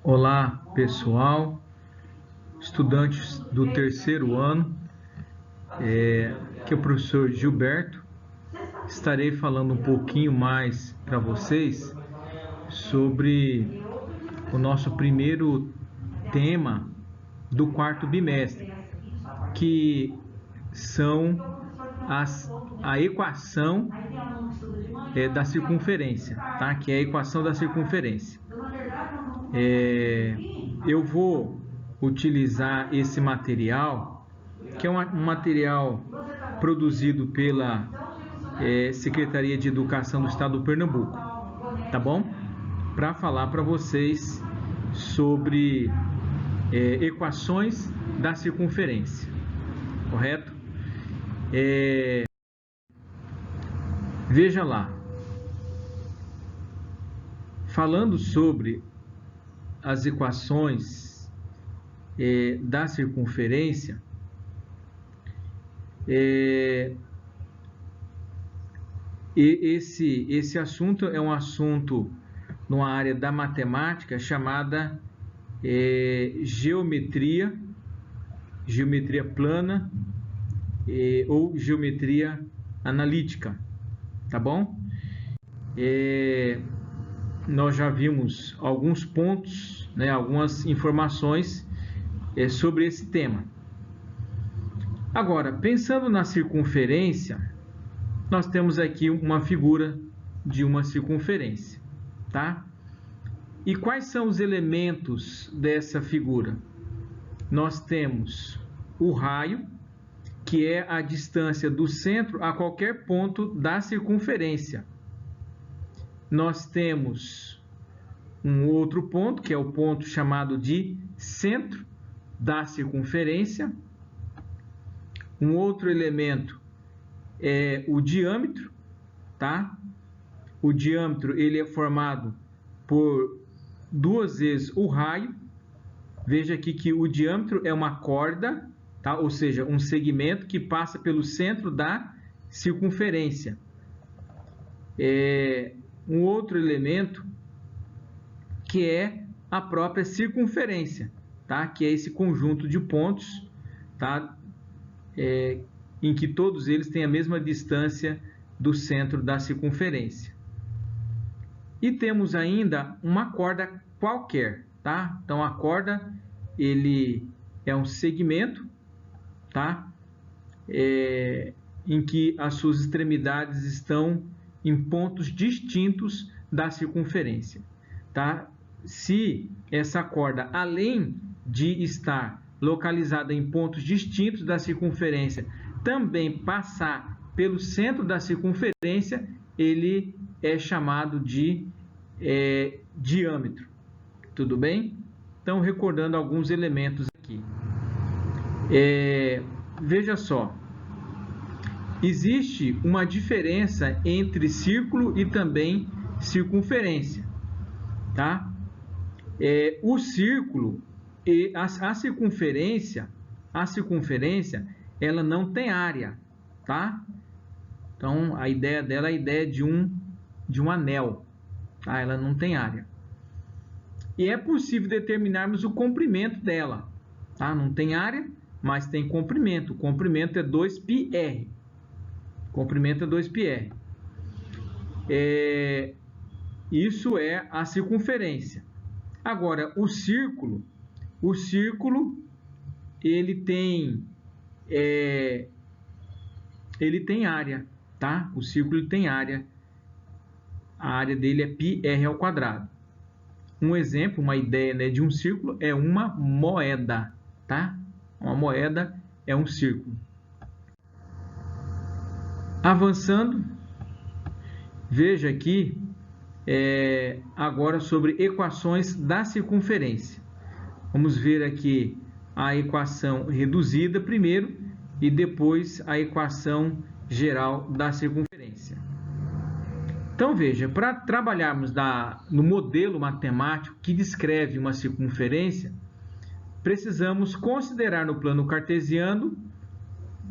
Olá, pessoal, estudantes do terceiro ano, aqui é o professor Gilberto. Estarei falando um pouquinho mais para vocês sobre o nosso primeiro tema do quarto bimestre, que são a equação da circunferência, tá? Que é a equação da circunferência. Eu vou utilizar esse material, que é um material produzido pela Secretaria de Educação do Estado do Pernambuco, tá bom? Para falar para vocês sobre equações da circunferência, correto? Veja lá, falando sobre as equações da circunferência, esse assunto é um assunto numa área da matemática chamada geometria plana ou geometria analítica, tá bom? Nós já vimos alguns pontos, né, algumas informações sobre esse tema. Agora, pensando na circunferência, nós temos aqui uma figura de uma circunferência, tá? E quais são os elementos dessa figura? Nós temos o raio, que é a distância do centro a qualquer ponto da circunferência. Nós temos um outro ponto, que é o ponto chamado de centro da circunferência. Um outro elemento é o diâmetro, tá? O diâmetro ele é formado por duas vezes o raio. Veja aqui que o diâmetro é uma corda, tá? Ou seja, um segmento que passa pelo centro da circunferência. Um outro elemento que é a própria circunferência, tá? Que é esse conjunto de pontos, tá? Em que todos eles têm a mesma distância do centro da circunferência. E temos ainda uma corda qualquer, tá? Então a corda ele é um segmento, tá? Em que as suas extremidades estão em pontos distintos da circunferência, tá? Se essa corda, além de estar localizada em pontos distintos da circunferência, também passar pelo centro da circunferência, ele é chamado de diâmetro. Tudo bem? Então, recordando alguns elementos aqui. Veja só. Existe uma diferença entre círculo e também circunferência, tá? O círculo e a circunferência, ela não tem área, tá? Então, a ideia dela é a ideia de um anel, tá? Ela não tem área. E é possível determinarmos o comprimento dela, tá? Não tem área, mas tem comprimento. O comprimento é 2πr. Comprimento é 2πr. Isso é a circunferência. Agora, o círculo ele tem área, tá? O círculo ele tem área. A área dele é πr ao quadrado. Um exemplo, uma ideia, né, de um círculo é uma moeda, tá? Uma moeda é um círculo. Avançando, veja aqui agora sobre equações da circunferência. Vamos ver aqui a equação reduzida primeiro e depois a equação geral da circunferência. Então veja, para trabalharmos no modelo matemático que descreve uma circunferência, precisamos considerar no plano cartesiano,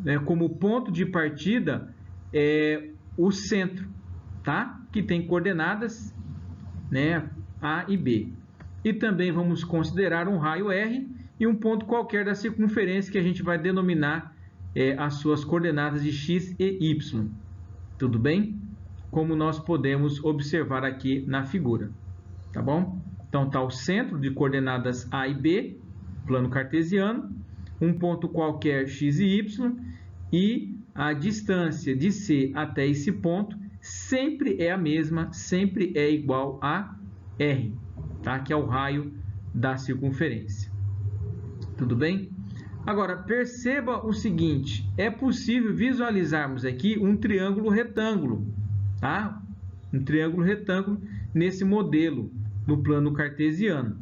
né, como ponto de partida o centro, tá? Que tem coordenadas, né, A e B. e também vamos considerar um raio R e um ponto qualquer da circunferência que a gente vai denominar as suas coordenadas de x e y. Tudo bem? Como nós podemos observar aqui na figura. Tá bom? Então está o centro de coordenadas A e B, plano cartesiano, um ponto qualquer x e y, e a distância de C até esse ponto sempre é a mesma, sempre é igual a R, tá? Que é o raio da circunferência. Tudo bem? Agora, perceba o seguinte, é possível visualizarmos aqui um triângulo retângulo, tá? Um triângulo retângulo nesse modelo, no plano cartesiano.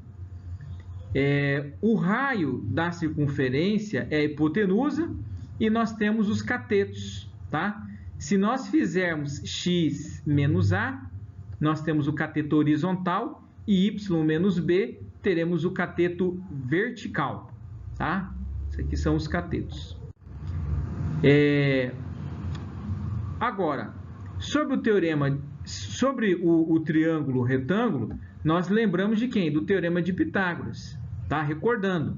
O raio da circunferência é a hipotenusa e nós temos os catetos, tá? Se nós fizermos x menos a, nós temos o cateto horizontal e y menos b, teremos o cateto vertical, tá? Isso aqui são os catetos. Agora, sobre o teorema, sobre o triângulo retângulo, nós lembramos de quem? Do teorema de Pitágoras, tá? Recordando,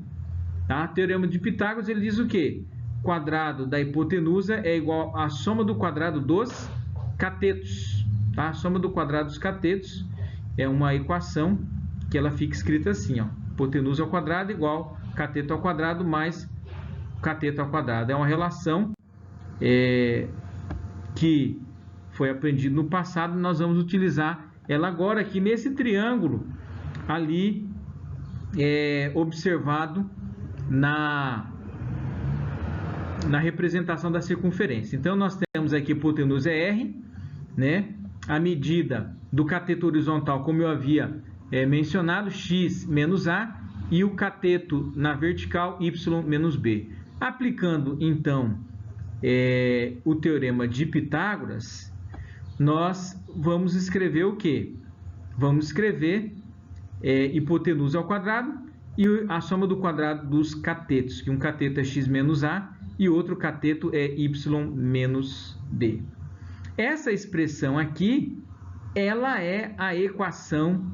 tá? O teorema de Pitágoras, ele diz o quê? Quadrado da hipotenusa é igual à soma do quadrado dos catetos, tá? A soma do quadrado dos catetos é uma equação que ela fica escrita assim, ó. Hipotenusa ao quadrado igual cateto ao quadrado mais cateto ao quadrado. É uma relação que foi aprendida no passado, nós vamos utilizar ela agora aqui nesse triângulo ali observado na representação da circunferência. Então, nós temos aqui a hipotenusa é R, né? A medida do cateto horizontal, como eu havia mencionado, x menos a, e o cateto na vertical, y menos b. Aplicando, então, o teorema de Pitágoras, nós vamos escrever o quê? Vamos escrever hipotenusa ao quadrado e a soma do quadrado dos catetos, que um cateto é x menos a e outro cateto é y menos b. Essa expressão aqui, ela é a equação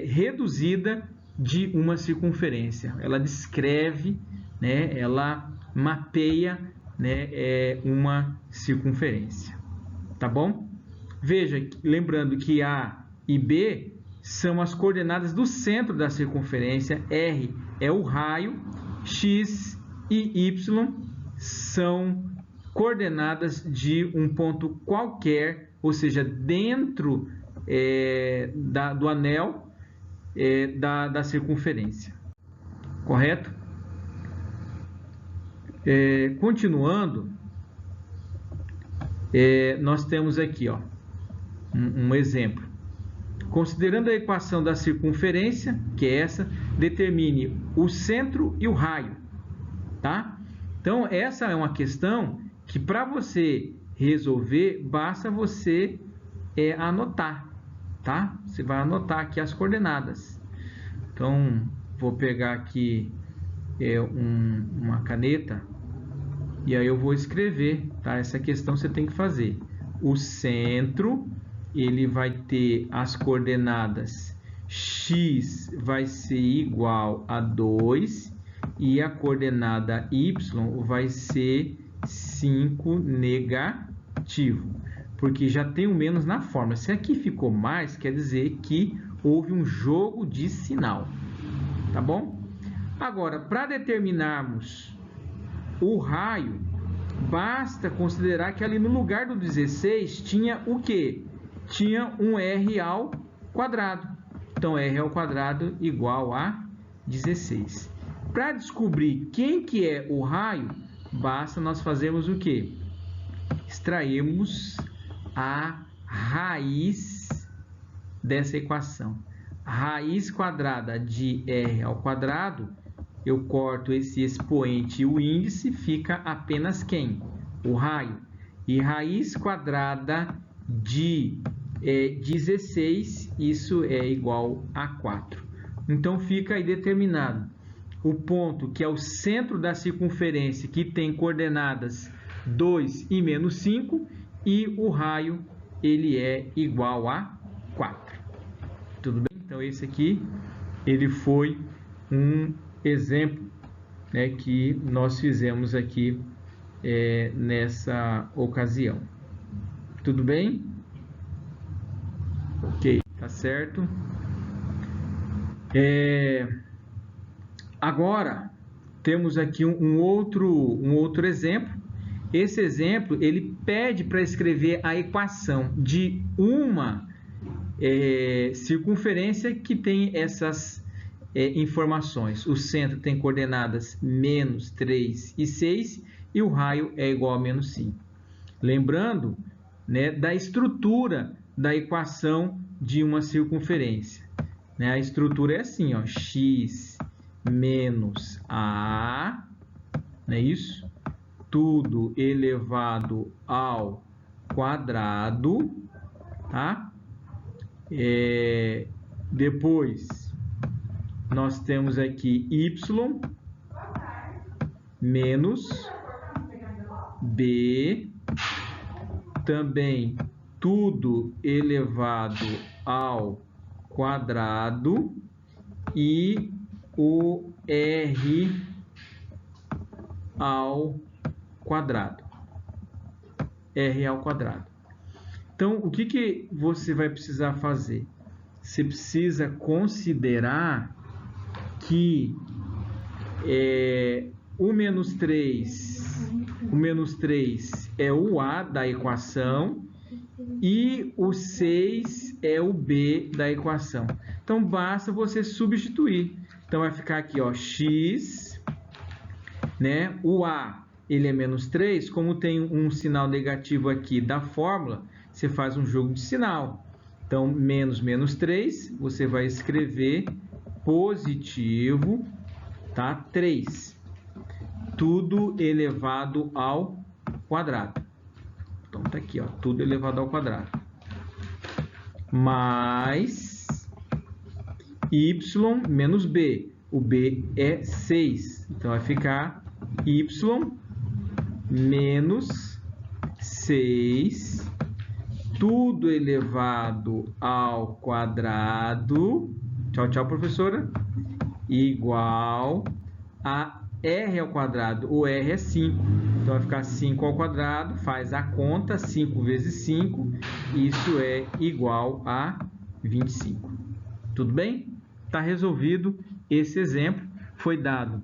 reduzida de uma circunferência. Ela descreve, né, ela mapeia, né, uma circunferência. Tá bom? Veja, lembrando que A e B são as coordenadas do centro da circunferência, R é o raio, X e Y são coordenadas de um ponto qualquer, ou seja, dentro do anel da circunferência. Correto? Continuando, nós temos aqui um exemplo. Considerando a equação da circunferência, que é essa, determine o centro e o raio. Tá? Então, essa é uma questão que, para você resolver, basta você anotar. Tá? Você vai anotar aqui as coordenadas. Então, vou pegar aqui uma caneta e aí eu vou escrever, tá? Essa questão você tem que fazer. O centro, ele vai ter as coordenadas x vai ser igual a 2 e a coordenada y vai ser 5 negativo, porque já tem o menos na fórmula. Se aqui ficou mais, quer dizer que houve um jogo de sinal, tá bom? Agora, para determinarmos o raio, basta considerar que ali no lugar do 16 tinha o quê? Tinha um r ao quadrado. Então, r ao quadrado igual a 16. Para descobrir quem que é o raio, basta nós fazermos o quê? Extrairmos a raiz dessa equação. Raiz quadrada de r ao quadrado, eu corto esse expoente e o índice, fica apenas quem? O raio. E raiz quadrada de 16, isso é igual a 4. Então, fica aí determinado o ponto que é o centro da circunferência, que tem coordenadas 2 e menos 5, e o raio, ele é igual a 4. Tudo bem? Então, Então, esse aqui, ele foi um exemplo, né, que nós fizemos aqui nessa ocasião. Tudo bem? Ok, tá certo. Agora, temos aqui um outro exemplo. Esse exemplo, ele pede para escrever a equação de uma circunferência que tem essas informações. O centro tem coordenadas menos 3 e 6 e o raio é igual a menos 5. Lembrando, né, da estrutura da equação de uma circunferência. Né? A estrutura é assim, ó, x menos a, não é isso? Tudo elevado ao quadrado, tá? Depois, nós temos aqui y menos b, também tudo elevado ao quadrado e o r ao quadrado. R ao quadrado. Então, o que você vai precisar fazer? Você precisa considerar que o menos 3 é o A da equação e o 6 é o B da equação. Então, basta você substituir. Então, vai ficar aqui, ó, x, né? O A, ele é menos 3, como tem um sinal negativo aqui da fórmula, você faz um jogo de sinal. Então, menos 3, você vai escrever positivo, tá? 3. Tudo elevado ao quadrado. Então, tá aqui, ó, tudo elevado ao quadrado. Mais y menos b. O b é 6. Então, vai ficar y menos 6, tudo elevado ao quadrado, tchau, professora, igual a r ao quadrado. O r é 5, então vai ficar 5 ao quadrado, faz a conta, 5 vezes 5, isso é igual a 25. Tudo bem? Está resolvido esse exemplo, foi dado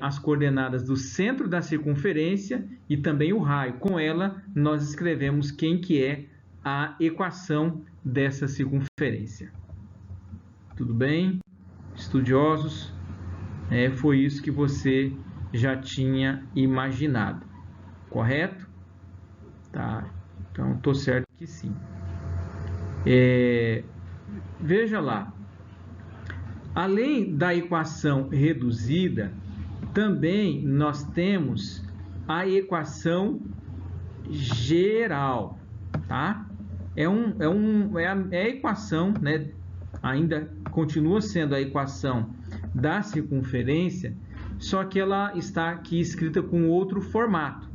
as coordenadas do centro da circunferência e também o raio. Com ela, nós escrevemos quem que é a equação dessa circunferência. Tudo bem? Estudiosos, foi isso que você já tinha imaginado, correto? Tá, então estou certo que sim. Veja lá, além da equação reduzida, também nós temos a equação geral, tá? É a equação, né? Ainda continua sendo a equação da circunferência, só que ela está aqui escrita com outro formato,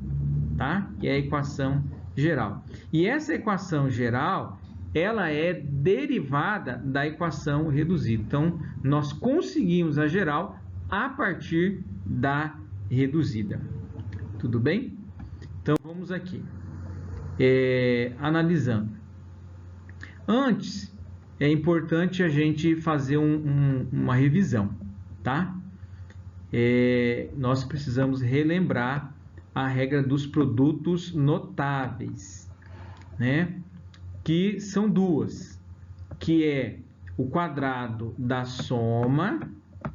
tá? Que é a equação geral. E essa equação geral, ela é derivada da equação reduzida. Então, nós conseguimos a geral a partir da reduzida. Tudo bem? Então, vamos aqui. Analisando. Antes, é importante a gente fazer uma revisão, tá? Nós precisamos relembrar a regra dos produtos notáveis, né? Que são duas, que é o quadrado da soma,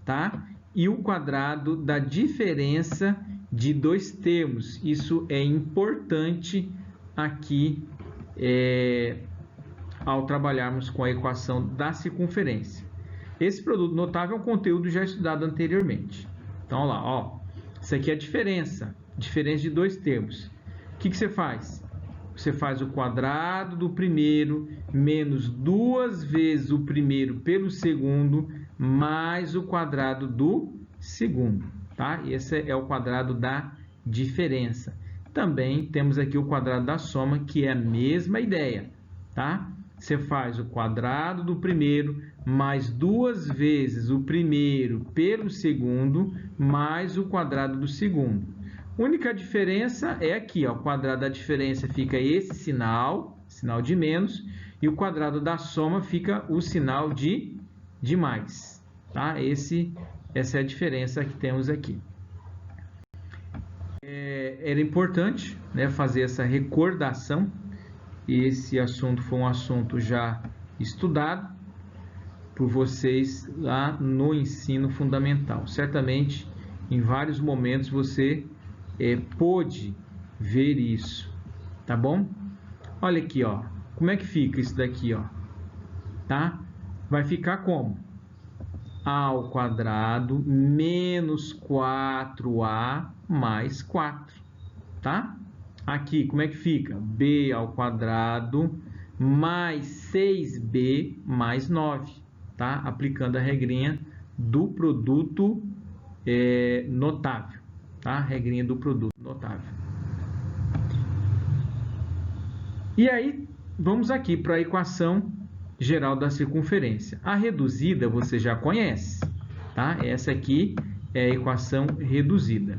tá? E o quadrado da diferença de dois termos. Isso é importante aqui ao trabalharmos com a equação da circunferência. Esse produto notável é um conteúdo já estudado anteriormente. Então, olha lá, ó, isso aqui é a diferença de dois termos. O que você faz? Você faz o quadrado do primeiro menos 2 vezes o primeiro pelo segundo mais o quadrado do segundo, tá? Esse é o quadrado da diferença. Também temos aqui o quadrado da soma, que é a mesma ideia, tá? você faz o quadrado do primeiro mais 2 vezes o primeiro pelo segundo mais o quadrado do segundo. A única diferença é aqui, ó, o quadrado da diferença fica esse sinal, sinal de menos, e o quadrado da soma fica o sinal de mais, tá? Essa é a diferença que temos aqui. Era importante, né, fazer essa recordação. Esse assunto foi um assunto já estudado por vocês lá no ensino fundamental. Certamente, em vários momentos, você pôde ver isso, tá bom? Olha aqui, ó, como é que fica isso daqui, ó, tá? Vai ficar como? A ao quadrado menos 4a mais 4, tá? Aqui, como é que fica? B ao quadrado mais 6b mais 9, tá? Aplicando a regrinha do produto notável, tá? Regrinha do produto notável. E aí, vamos aqui para a equação geral da circunferência. A reduzida você já conhece, tá? Essa aqui é a equação reduzida.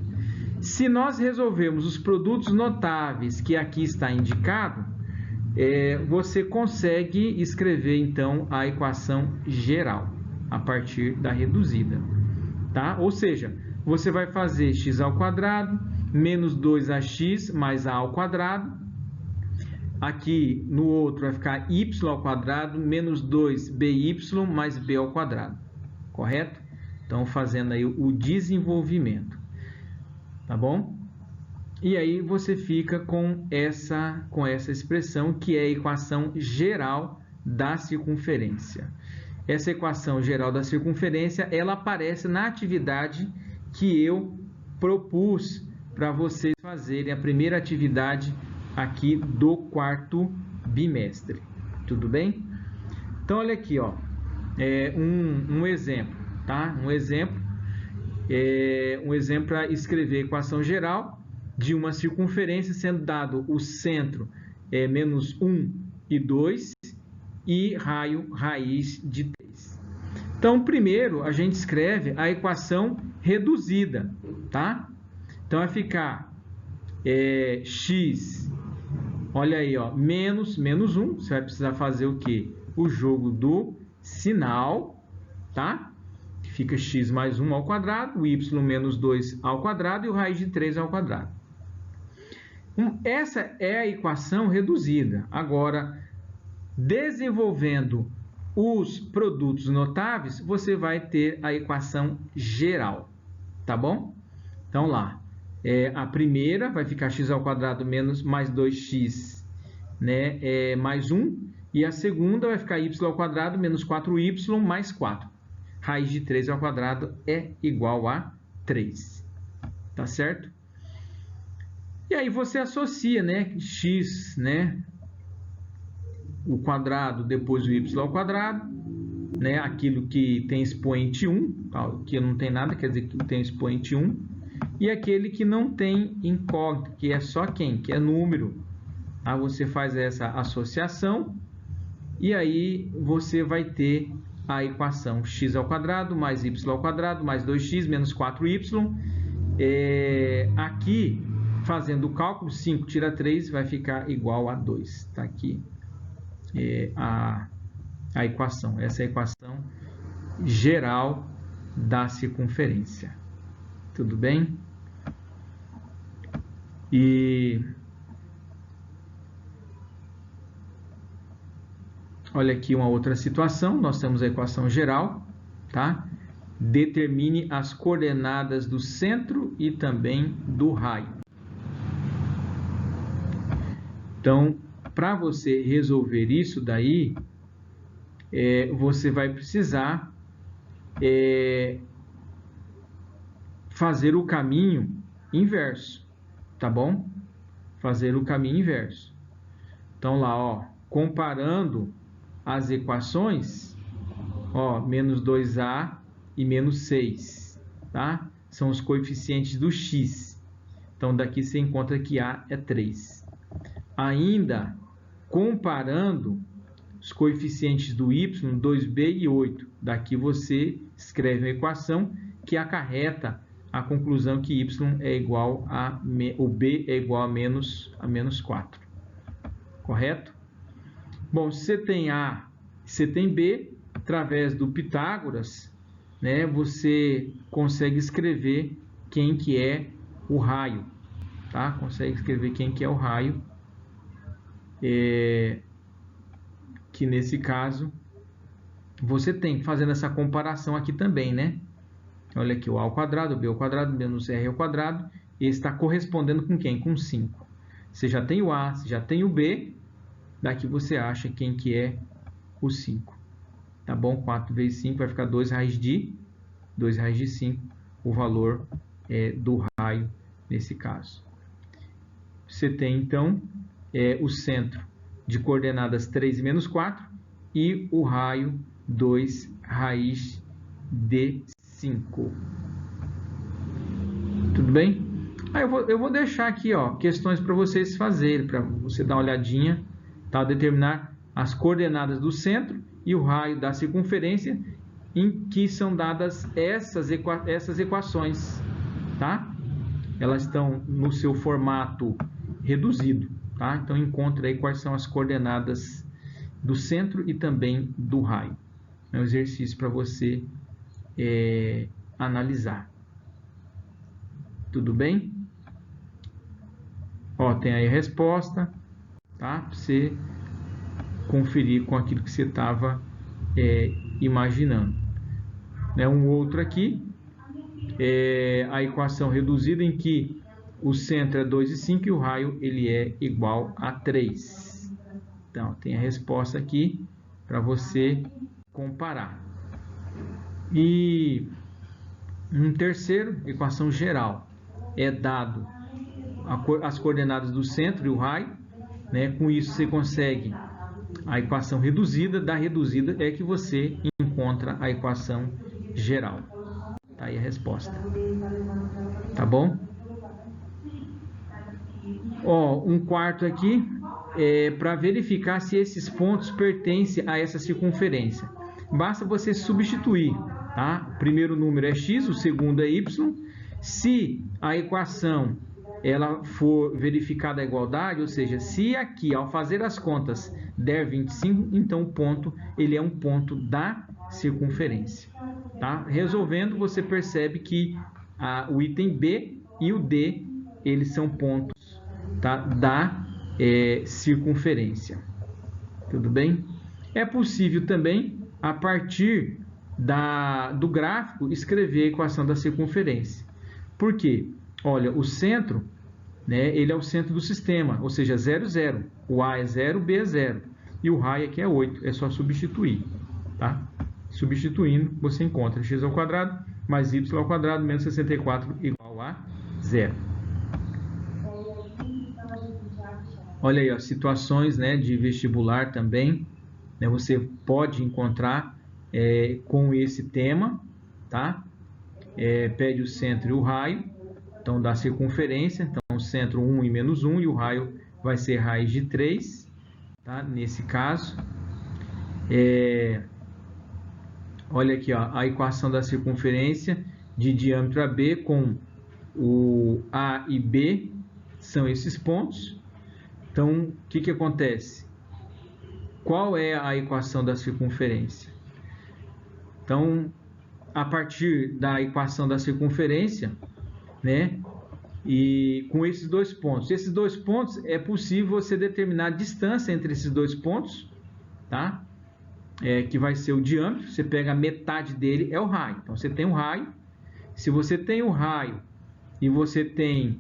Se nós resolvermos os produtos notáveis que aqui está indicado, você consegue escrever então a equação geral a partir da reduzida, tá? Ou seja, você vai fazer x ao quadrado menos 2ax mais a ao quadrado. Aqui no outro vai ficar y ao quadrado menos 2by mais b ao quadrado, correto? Então, fazendo aí o desenvolvimento, tá bom? E aí você fica com essa expressão que é a equação geral da circunferência. Essa equação geral da circunferência, ela aparece na atividade que eu propus para vocês fazerem, a primeira atividade aqui do quarto bimestre, tudo bem? Então, olha aqui, ó, um exemplo, tá? Um exemplo para escrever a equação geral de uma circunferência, sendo dado o centro menos 1 e 2 e raio raiz de 3. Então, primeiro a gente escreve a equação reduzida, tá? Então, vai ficar x, olha aí, ó, menos 1, você vai precisar fazer o quê? O jogo do sinal, tá? Fica x mais 1 ao quadrado, o y menos 2 ao quadrado e o raiz de 3 ao quadrado. Essa é a equação reduzida. Agora, desenvolvendo os produtos notáveis, você vai ter a equação geral, tá bom? Então, lá. A primeira vai ficar x ao quadrado menos mais 2x, né, mais 1. E a segunda vai ficar y ao quadrado menos 4y mais 4. Raiz de 3 ao quadrado é igual a 3. Tá certo? E aí você associa, né, x, né, o quadrado, depois o y ao quadrado, né, aquilo que tem expoente 1, que não tem nada, quer dizer que tem expoente 1. E aquele que não tem incógnito, que é só quem? Que é número. Aí você faz essa associação e aí você vai ter a equação x ao quadrado mais y ao quadrado mais 2x menos 4y. Aqui, fazendo o cálculo, 5 tira 3 vai ficar igual a 2. Está aqui a equação. Essa é a equação geral da circunferência. Tudo bem? E olha aqui uma outra situação. Nós temos a equação geral, tá? Determine as coordenadas do centro e também do raio. Então, para você resolver isso daí, você vai precisar fazer o caminho inverso, tá bom? Fazer o caminho inverso. Então, lá, ó, comparando as equações, ó, menos 2a e menos 6, tá? São os coeficientes do x. Então, daqui você encontra que a é 3. Ainda comparando os coeficientes do y, 2b e 8. Daqui você escreve uma equação que acarreta a conclusão que y é igual a o b é igual a menos 4. Correto? Bom, se você tem A, você tem B, através do Pitágoras, né, você consegue escrever quem que é o raio, tá? Consegue escrever quem que é o raio, que nesse caso você tem, fazendo essa comparação aqui também, né? Olha aqui, o A ao quadrado, o B ao quadrado, menos R ao quadrado, e está correspondendo com quem? Com 5. Você já tem o A, você já tem o B, daqui você acha quem que é o 5. Tá bom? 4 vezes 5 vai ficar 2 raiz de 5, o valor do raio nesse caso. Você tem, então, o centro de coordenadas 3 e menos 4 e o raio 2 raiz de 5. Tudo bem? Aí eu vou deixar aqui, ó, questões para vocês fazerem, para você dar uma olhadinha, tá? Determinar as coordenadas do centro e o raio da circunferência, em que são dadas essas equações, tá? Elas estão no seu formato reduzido, tá? Então encontre aí quais são as coordenadas do centro e também do raio. É um exercício para você analisar. Tudo bem? Ó, tem aí a resposta, tá? Pra você conferir com aquilo que você estava imaginando. Um outro aqui a equação reduzida em que o centro é 2 e 5 e o raio ele é igual a 3. Então, tem a resposta aqui para você comparar. E um terceiro, equação geral, é dado as coordenadas do centro e o raio, né? Com isso você consegue a equação reduzida, da reduzida é que você encontra a equação geral. Tá aí a resposta. Tá bom? Ó, um quarto aqui para verificar se esses pontos pertencem a essa circunferência. Basta você substituir, tá? O primeiro número é x, o segundo é y. Se a equação ela for verificada a igualdade, ou seja, se aqui ao fazer as contas der 25, então o ponto ele é um ponto da circunferência, tá? Resolvendo, você percebe que o item B e o D eles são pontos, tá, da circunferência. Tudo bem? É possível também, a partir do gráfico, escrever a equação da circunferência. Por quê? Olha, o centro, né, ele é o centro do sistema, ou seja, 0, 0. O A é 0, o B é 0. E o raio aqui é 8, é só substituir, tá? Substituindo, você encontra x ao quadrado mais y ao quadrado menos 64 igual a 0. Olha aí, ó, situações, né, de vestibular também, né, você pode encontrar com esse tema, tá? Pede o centro e o raio, então da circunferência, então o centro 1 e menos 1 e o raio vai ser raiz de 3, tá? Nesse caso. Olha aqui, ó, a equação da circunferência de diâmetro AB com o A e B são esses pontos. Então, o que acontece? Qual é a equação da circunferência? Então, a partir da equação da circunferência, né, e com esses dois pontos é possível você determinar a distância entre esses dois pontos, tá? Que vai ser o diâmetro, você pega a metade dele, é o raio. Então, você tem um raio. Se você tem o raio e você tem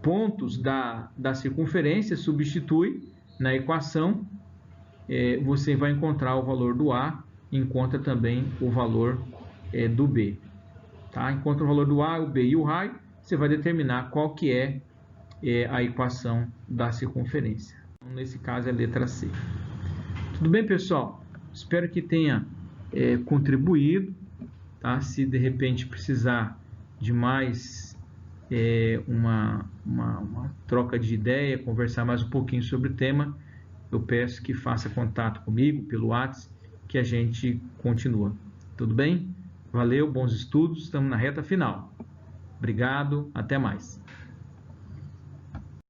pontos da circunferência, substitui na equação, você vai encontrar o valor do A, encontra também o valor do B. Tá? Encontra o valor do A, o B e o raio, você vai determinar qual que é a equação da circunferência. Então, nesse caso é a letra C. Tudo bem, pessoal? Espero que tenha contribuído. Tá? Se de repente precisar de mais uma troca de ideia, conversar mais um pouquinho sobre o tema, eu peço que faça contato comigo pelo WhatsApp, que a gente continua. Tudo bem? Valeu, bons estudos, estamos na reta final. Obrigado, até mais.